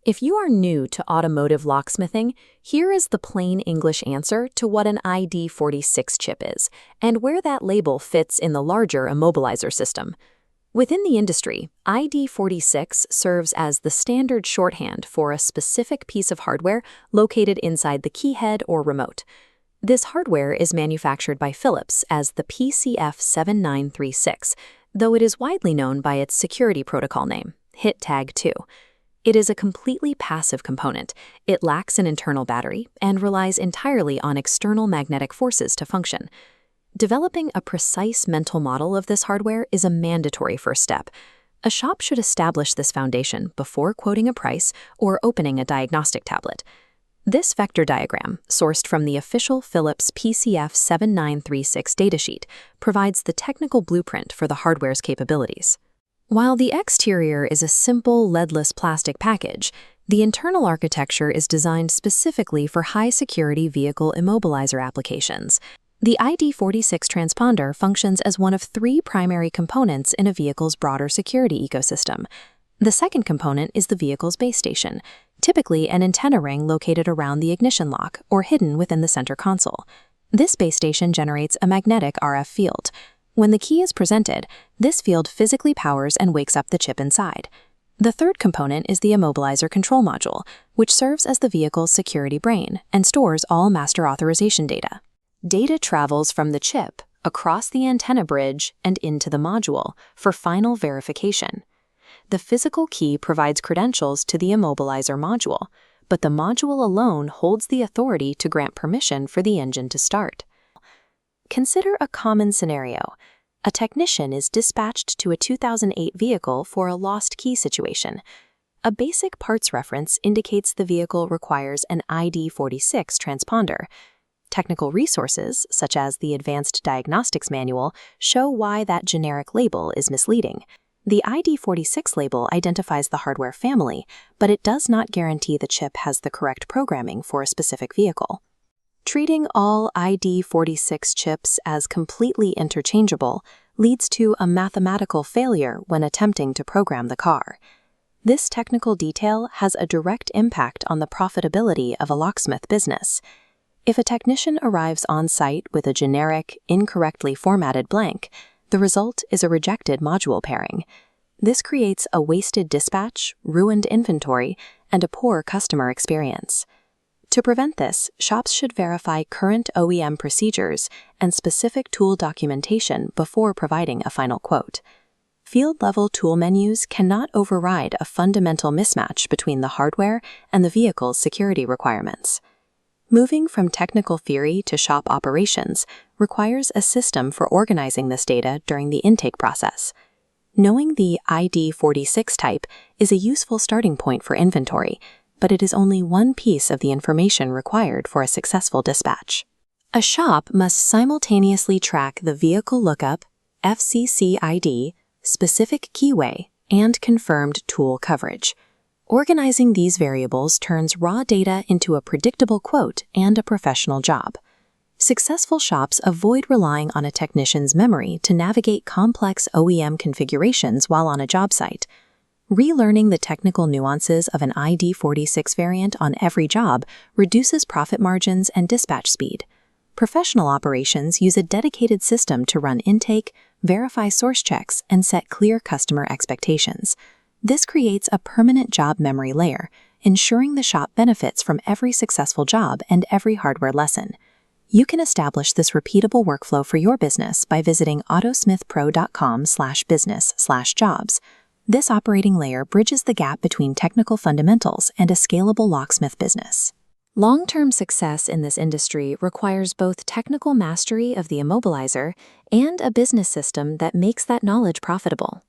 If you are new to automotive locksmithing, here is the plain English answer to what an ID46 chip is, and where that label fits in the larger immobilizer system. Within the industry, ID46 serves as the standard shorthand for a specific piece of hardware located inside the keyhead or remote. This hardware is manufactured by Philips as the PCF7936, though it is widely known by its security protocol name, HIT Tag 2. It is a completely passive component. It lacks an internal battery and relies entirely on external magnetic forces to function. Developing a precise mental model of this hardware is a mandatory first step. A shop should establish this foundation before quoting a price or opening a diagnostic tablet. This vector diagram, sourced from the official Philips PCF7936 datasheet, provides the technical blueprint for the hardware's capabilities. While the exterior is a simple leadless plastic package, the internal architecture is designed specifically for high-security vehicle immobilizer applications. The ID46 transponder functions as one of three primary components in a vehicle's broader security ecosystem. The second component is the vehicle's base station, typically an antenna ring located around the ignition lock or hidden within the center console. This base station generates a magnetic RF field. When the key is presented, this field physically powers and wakes up the chip inside. The third component is the immobilizer control module, which serves as the vehicle's security brain and stores all master authorization data. Data travels from the chip across the antenna bridge and into the module for final verification. The physical key provides credentials to the immobilizer module, but the module alone holds the authority to grant permission for the engine to start. Consider a common scenario. A technician is dispatched to a 2008 vehicle for a lost key situation. A basic parts reference indicates the vehicle requires an ID46 transponder. Technical resources, such as the Advanced Diagnostics Manual, show why that generic label is misleading. The ID46 label identifies the hardware family, but it does not guarantee the chip has the correct programming for a specific vehicle. Treating all ID46 chips as completely interchangeable leads to a mathematical failure when attempting to program the car. This technical detail has a direct impact on the profitability of a locksmith business. If a technician arrives on site with a generic, incorrectly formatted blank, the result is a rejected module pairing. This creates a wasted dispatch, ruined inventory, and a poor customer experience. To prevent this, shops should verify current OEM procedures and specific tool documentation before providing a final quote. Field-level tool menus cannot override a fundamental mismatch between the hardware and the vehicle's security requirements. Moving from technical theory to shop operations requires a system for organizing this data during the intake process. Knowing the ID46 type is a useful starting point for inventory, but it is only one piece of the information required for a successful dispatch. A shop must simultaneously track the vehicle lookup, FCC ID, specific keyway, and confirmed tool coverage. Organizing these variables turns raw data into a predictable quote and a professional job. Successful shops avoid relying on a technician's memory to navigate complex OEM configurations while on a job site. Relearning the technical nuances of an ID46 variant on every job reduces profit margins and dispatch speed. Professional operations use a dedicated system to run intake, verify source checks, and set clear customer expectations. This creates a permanent job memory layer, ensuring the shop benefits from every successful job and every hardware lesson. You can establish this repeatable workflow for your business by visiting autosmithpro.com/business/jobs. This operating layer bridges the gap between technical fundamentals and a scalable locksmith business. Long-term success in this industry requires both technical mastery of the immobilizer and a business system that makes that knowledge profitable.